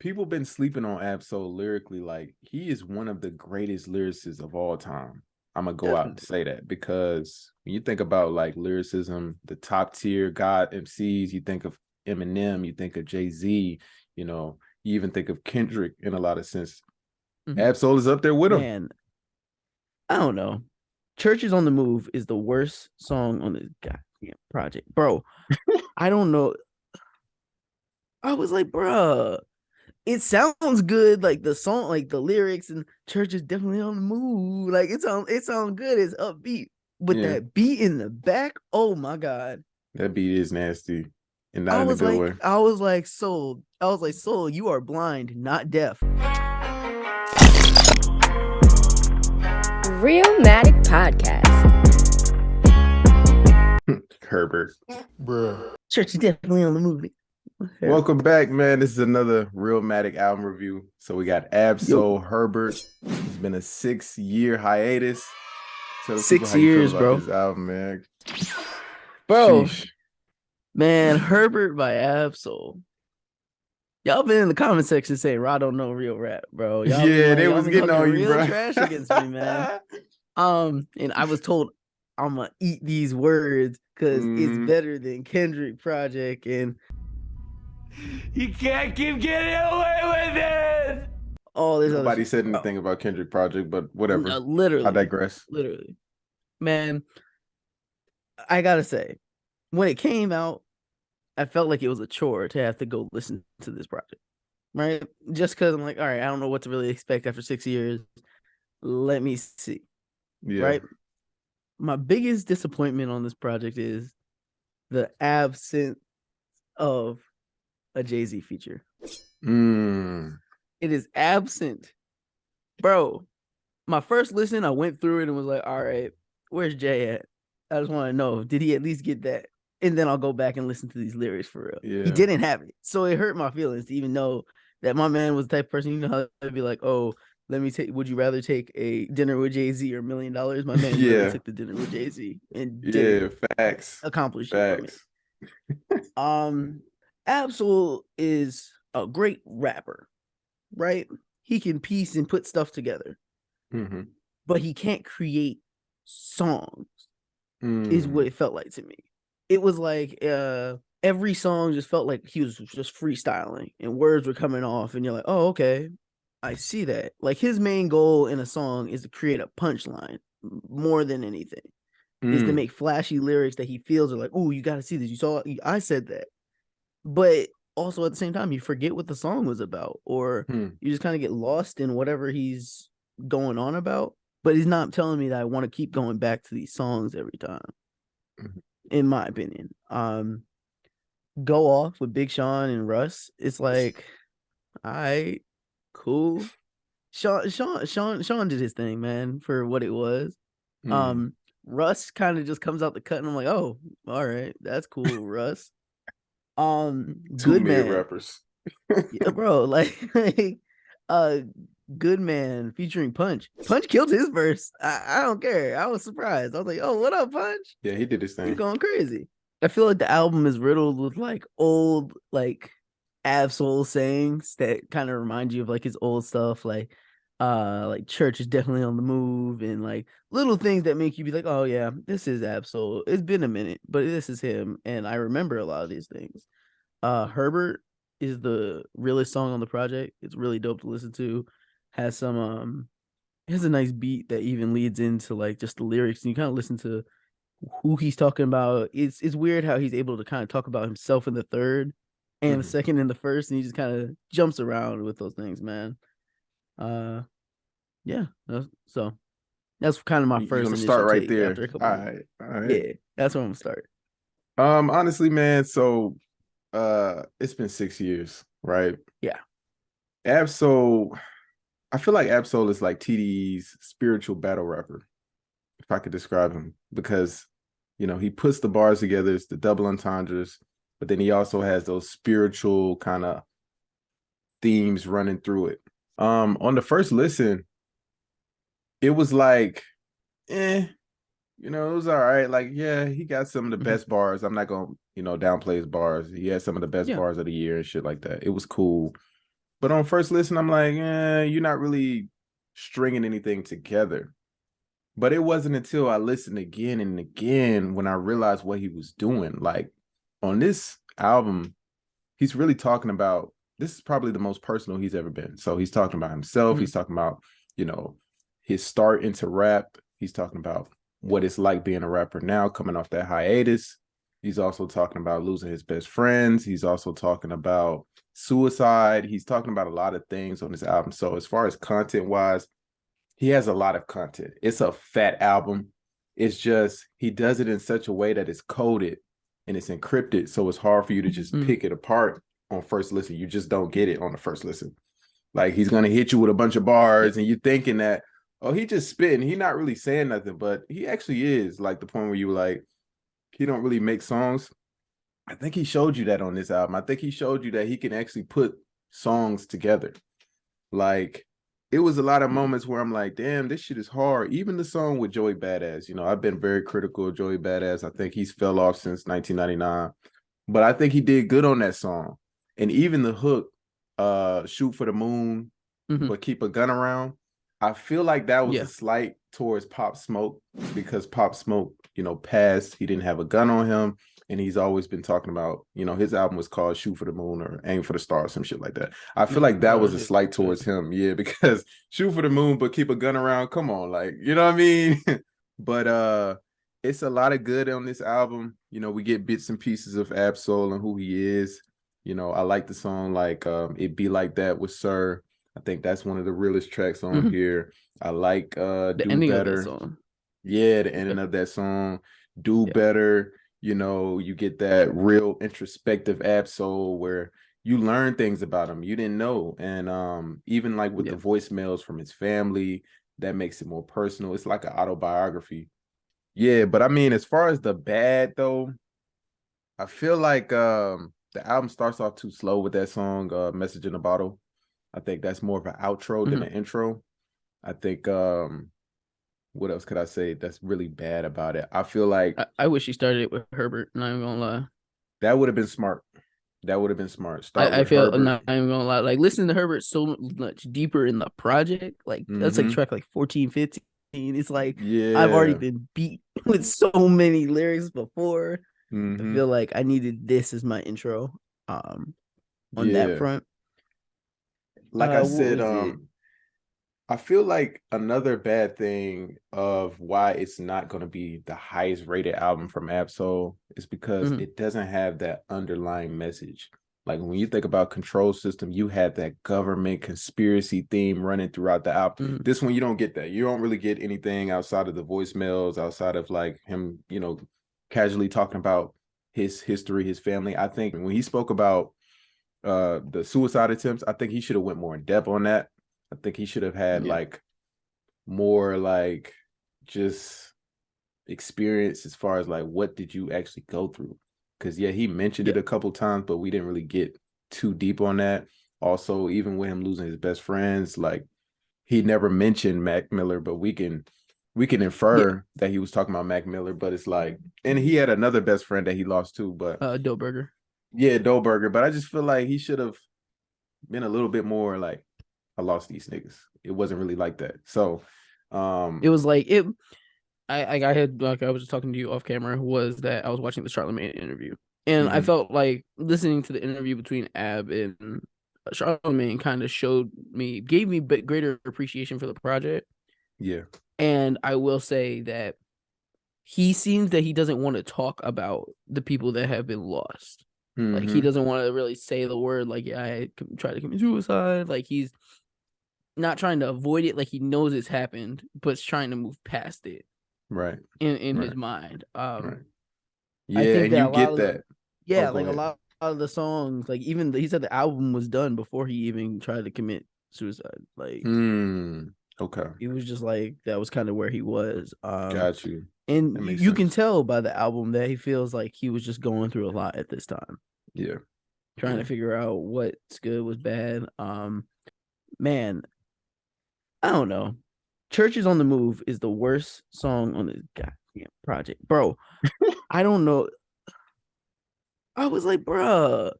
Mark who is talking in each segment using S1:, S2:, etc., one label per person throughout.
S1: people been sleeping on Absol lyrically. Like, he is one of the greatest lyricists of all time. I'm gonna go out and say that, because when you think about like lyricism, the top tier God MCs, you think of Eminem, you think of Jay-Z, you even think of Kendrick in a lot of sense. Absol is up there with him.
S2: Man, I don't know. Churches on the Move is the worst song on this goddamn project, bro. I don't know. I was like, bruh, it sounds good, like the song, like the lyrics, and Church is definitely on the move. Like it sounds good, it's upbeat. But that beat in the back, oh my god.
S1: That beat is nasty. And not in a good way.
S2: I was like, Soul, you are blind, not deaf.
S3: Realmatic Podcast.
S1: Herbert.
S4: Bruh.
S2: Church is definitely on the movie.
S1: Welcome back, man. This is another Realmatic album review. So we got Absol, Herbert. It's been a 6-year hiatus.
S2: Tell 6 years, bro.
S1: This album, man.
S2: Bro, man, Herbert by Absol. Y'all been in the comment section saying, "Rod don't know real rap, bro." Y'all
S1: they was getting on you, bro.
S2: Trash against me, man. And I was told I'm gonna eat these words because it's better than Kendrick Project, and you can't keep getting away with it. All this.
S1: Nobody said anything about Kendrick Project, but whatever.
S2: No, literally,
S1: I digress.
S2: Literally, man. I gotta say, when it came out, I felt like it was a chore to have to go listen to this project, right? Just because I'm like, all right, I don't know what to really expect after 6 years. Let me see.
S1: Yeah.
S2: Right. My biggest disappointment on this project is the absence of a Jay-Z feature. It is absent. Bro, my first listen, I went through it and was like, all right, where's Jay at? I just want to know, did he at least get that? And then I'll go back and listen to these lyrics for real.
S1: Yeah.
S2: He didn't have it. So it hurt my feelings to even know that my man was the type of person, how they'd be like, oh, would you rather take a dinner with Jay-Z or $1 million? My man really took the dinner with Jay-Z and did
S1: facts.
S2: Accomplish it for me. Absol is a great rapper, right? He can piece and put stuff together. But he can't create songs, is what it felt like to me. It was like every song just felt like he was just freestyling and words were coming off, and you're like, oh, okay, I see that. Like his main goal in a song is to create a punchline more than anything. Is to make flashy lyrics that he feels are like, oh, you got to see this. You saw, I said that. But also at the same time, you forget what the song was about, or you just kind of get lost in whatever he's going on about. But he's not telling me that I want to keep going back to these songs every time. In my opinion, Go Off with Big Sean and Russ. It's like, all right, cool. Sean did his thing, man, for what it was. Russ kind of just comes out the cut, and I'm like, oh, all right, that's cool, Russ. Good Man
S1: rappers.
S2: Yeah, bro, like Good Man featuring Punch. Punch killed his verse. I don't care. I was surprised. I was like, oh, what up, Punch?
S1: Yeah, he did his thing.
S2: He's going crazy. I feel like the album is riddled with like old, like Absol sayings that kind of remind you of like his old stuff, like Church is definitely on the move, and like little things that make you be like, oh yeah, this is Absol. It's been a minute, but this is him, and I remember a lot of these things. Herbert is the realest song on the project. It's really dope to listen to. Has some has a nice beat that even leads into like just the lyrics, and you kind of listen to who he's talking about. It's weird how he's able to kind of talk about himself in the third and the second and the first, and he just kind of jumps around with those things, man. Yeah, so that's kind of my first initial
S1: start right
S2: take
S1: there.
S2: after a couple
S1: all right.
S2: Yeah, that's where I'm gonna start.
S1: Honestly, man, so it's been 6 years, right?
S2: Yeah.
S1: Absol, I feel like Absol is like TDE's spiritual battle rapper, if I could describe him, because he puts the bars together, it's the double entendres, but then he also has those spiritual kind of themes running through it. On the first listen, it was like, it was all right. Like, yeah, he got some of the best bars. I'm not gonna, downplay his bars. He had some of the best bars of the year and shit like that. It was cool. But on first listen, I'm like, you're not really stringing anything together. But it wasn't until I listened again and again when I realized what he was doing. Like on this album, he's really talking about, this is probably the most personal he's ever been. So he's talking about himself. He's talking about, his start into rap. He's talking about what it's like being a rapper now, coming off that hiatus. He's also talking about losing his best friends. He's also talking about suicide. He's talking about a lot of things on this album. So as far as content wise, he has a lot of content. It's a fat album. It's just, he does it in such a way that it's coded and it's encrypted. So it's hard for you to just pick it apart on first listen. You just don't get it on the first listen. Like he's going to hit you with a bunch of bars and you're thinking that, oh, he just spitting. He not really saying nothing, but he actually is, like the point where you were like, he don't really make songs. I think he showed you that on this album. I think he showed you that he can actually put songs together. Like, it was a lot of moments where I'm like, damn, this shit is hard. Even the song with Joey Badass, I've been very critical of Joey Badass. I think he's fell off since 1999, but I think he did good on that song. And even the hook, shoot for the moon, but keep a gun around. I feel like that was a slight towards Pop Smoke, because Pop Smoke, passed. He didn't have a gun on him. And he's always been talking about, his album was called Shoot for the Moon or Aim for the Stars, some shit like that. I feel like that was a slight towards him. Yeah, because shoot for the moon, but keep a gun around. Come on, like, you know what I mean? But it's a lot of good on this album. We get bits and pieces of Ab-Soul and who he is. I like the song like It Be Like That with Sir. I think that's one of the realest tracks on here. I like
S2: the
S1: Do
S2: ending
S1: Better.
S2: of that song.
S1: Yeah, the ending of that song. Do Better. You get that real introspective Ab-Soul where you learn things about him you didn't know. And even like with the voicemails from his family, that makes it more personal. It's like an autobiography. Yeah, but I mean, as far as the bad though, I feel like the album starts off too slow with that song, Message in a Bottle. I think that's more of an outro than an intro. I think what else could I say that's really bad about it? I feel like
S2: I wish he started it with Herbert, not even gonna lie.
S1: That would have been smart. That would have been smart. Start
S2: I
S1: with
S2: feel
S1: Herbert.
S2: not even gonna lie. Like listening to Herbert so much deeper in the project, like that's like track like 14, 15. It's like I've already been beat with so many lyrics before. I feel like I needed this as my intro on that front.
S1: Like I said, I feel like another bad thing of why it's not going to be the highest rated album from Ab-Soul is because it doesn't have that underlying message. Like when you think about Control System, you had that government conspiracy theme running throughout the album. This one, you don't get that. You don't really get anything outside of the voicemails, outside of like him, casually talking about his history, his family. I think when he spoke about the suicide attempts, I think he should have went more in depth on that. I think he should have had like more like just experience as far as like what did you actually go through? Because he mentioned it a couple times, but we didn't really get too deep on that. Also, even with him losing his best friends, like he never mentioned Mac Miller, but we can infer that he was talking about Mac Miller. But it's like, and he had another best friend that he lost too, but
S2: Doughburger.
S1: Yeah, Doughburger. But I just feel like he should have been a little bit more like, I lost these niggas. It wasn't really like that. So
S2: it was like it. I had, like I was just talking to you off camera, was that I was watching the Charlemagne interview, and I felt like listening to the interview between Ab and Charlemagne kind of gave me greater appreciation for the project.
S1: Yeah,
S2: and I will say that he seems that he doesn't want to talk about the people that have been lost. Like he doesn't want to really say the word like, I tried to commit suicide. Like he's not trying to avoid it, like he knows it's happened, but trying to move past it.
S1: Right.
S2: In his mind.
S1: Right.
S2: Yeah, I think
S1: and
S2: that
S1: you get that.
S2: Like ahead. A lot of the songs, like even he said the album was done before he even tried to commit suicide. Like
S1: okay.
S2: He was just like, that was kind of where he was.
S1: Got you.
S2: And you can tell by the album that he feels like he was just going through a lot at this time.
S1: Yeah.
S2: Trying to figure out what's good, what's bad. Man, I don't know. Churches on the Move is the worst song on this goddamn project. Bro, I don't know. I was like, bruh,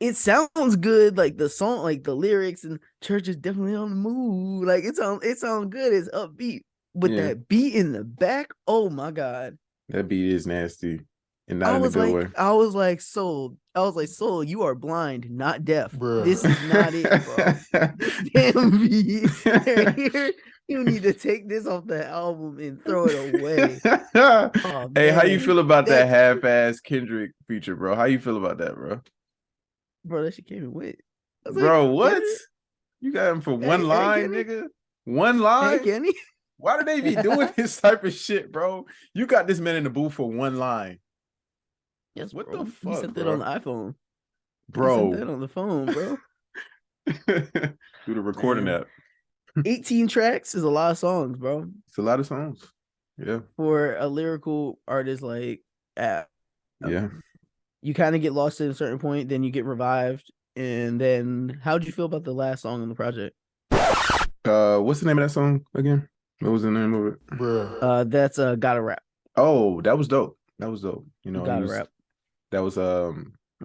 S2: it sounds good, like the song, like the lyrics, and church is definitely on the move. Like it sounds good. It's upbeat, but that beat in the back, oh my god,
S1: that beat is nasty, and not in a good way.
S2: I was like, Soul, you are blind, not deaf.
S4: Bruh.
S2: This is not it, bro. This damn beat right here. You need to take this off the album and throw it away. Oh,
S1: hey, how you
S2: man.
S1: feel about that half-ass Kendrick feature, bro? How you feel about that, bro?
S2: Bro, that shit came and went.
S1: Bro, like, what? You got him for one line, nigga? One line?
S2: Hey, Kenny.
S1: Why do they be doing this type of shit, bro? You got this man in the booth for one line.
S2: Yes,
S1: what
S2: bro.
S1: the fuck,
S2: He sent
S1: bro?
S2: that on the iPhone.
S1: Bro.
S2: He sent that on the phone, bro.
S1: Through the recording app.
S2: 18 tracks is a lot of songs, bro.
S1: It's a lot of songs. Yeah.
S2: For a lyrical artist like
S1: yeah.
S2: You kind of get lost at a certain point, then you get revived. And then how'd you feel about the last song on the project?
S1: What's the name of that song again? What was the name of it?
S4: Bruh.
S2: That's Gotta Rap.
S1: Oh, that was dope. That was dope. You know,
S2: Gotta Rap.
S1: That was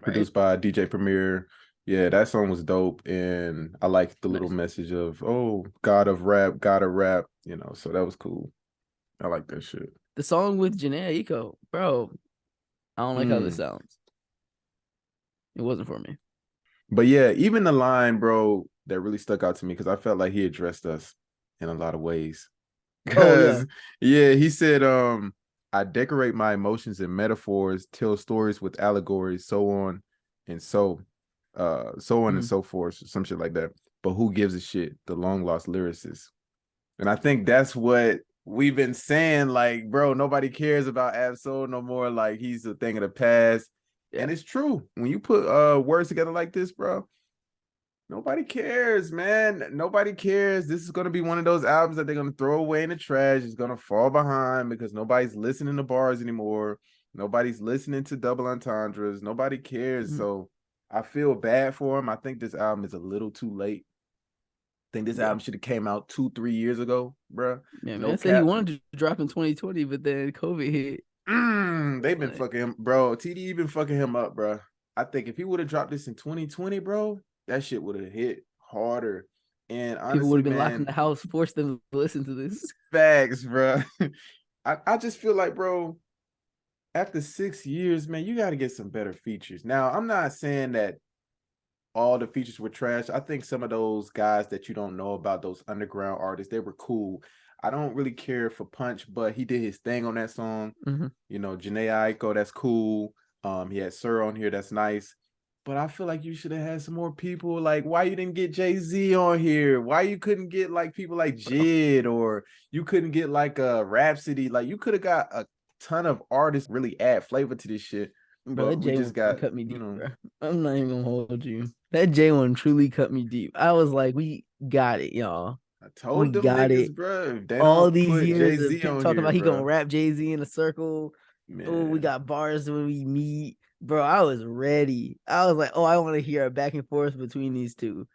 S1: produced by DJ Premier. Yeah, that song was dope, and I liked the little message of God of rap, gotta rap, you know, so that was cool. I like that shit.
S2: The song with Janae Eiko, bro, I don't like how this sounds. It wasn't for me.
S1: But yeah, even the line, bro, that really stuck out to me because I felt like he addressed us in a lot of ways. Because he said, I decorate my emotions and metaphors, tell stories with allegories, so on and so on and so forth, some shit like that. But who gives a shit? The long lost lyricist. And I think that's what we've been saying, like, bro, nobody cares about Ab-Soul no more. Like, he's a thing of the past. Yeah. And it's true. When you put words together like this, bro, nobody cares, man. Nobody cares. This is going to be one of those albums that they're going to throw away in the trash. It's going to fall behind because nobody's listening to bars anymore. Nobody's listening to double entendres. Nobody cares. So I feel bad for him. I think this album is a little too late. I think this album should have came out 2-3 years ago, bro.
S2: Yeah, man. Said he wanted to drop in 2020, but then COVID hit.
S1: They've been fucking him, bro. TDE been fucking him up, bro. I think if he would have dropped this in 2020, bro, that shit would have hit harder. And honestly,
S2: people would have been locked in the house, forced them to listen to this.
S1: Facts, bro. I just feel like, bro, after 6 years, man, you got to get some better features. Now, I'm not saying that all the features were trash. I think some of those guys that you don't know about, those underground artists, they were cool. I don't really care for Punch, but he did his thing on that song. You know, Janae Aiko, that's cool. He had Sir on here, that's nice. But I feel like you should have had some more people. Like, why you didn't get Jay-Z on here? Why you couldn't get like people like Jid, or you couldn't get like a Rhapsody? Like, you could have got a ton of artists really add flavor to this shit.
S2: Bro, that J just cut me deep, bro. I'm not even gonna hold you. That J1 truly cut me deep. I was like, we got it, y'all.
S1: I told them niggas, bro.
S2: All these years of talking about he gonna rap Jay-Z in a circle. Oh, we got bars when we meet. Bro, I was ready. I was like, I want to hear a back and forth between these two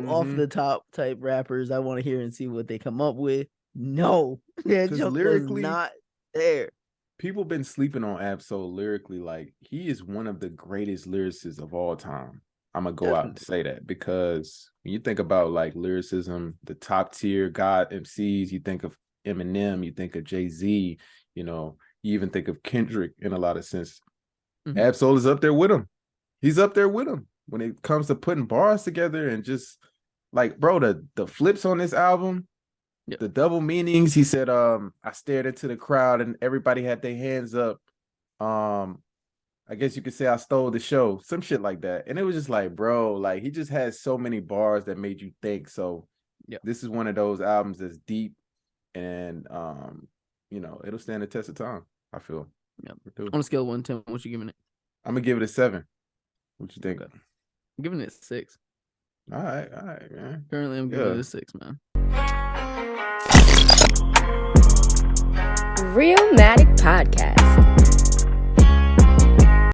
S2: off the top type rappers. I want to hear and see what they come up with. No, that joke lyrically was not there.
S1: People been sleeping on Ab-Soul lyrically. Like, he is one of the greatest lyricists of all time. I'm gonna go out and say that, because when you think about like lyricism, the top tier God MCs, you think of Eminem, you think of Jay-Z, you know, you even think of Kendrick in a lot of sense. Ab-Soul is up there with him. He's up there with him when it comes to putting bars together and just like, bro, the flips on this album, the double meanings. He said, I stared into the crowd and everybody had their hands up. I guess you could say I stole the show, some shit like that. And it was just like, bro, like, he just has so many bars that made you think. So this is one of those albums that's deep and, you know, it'll stand the test of time, I feel.
S2: On a scale of 1 to 10, what you giving it?
S1: I'm gonna give it a 7. What you think?
S2: I'm giving it a 6.
S1: All right, man.
S2: Currently, I'm giving it a 6, man.
S3: Real Matic Podcast.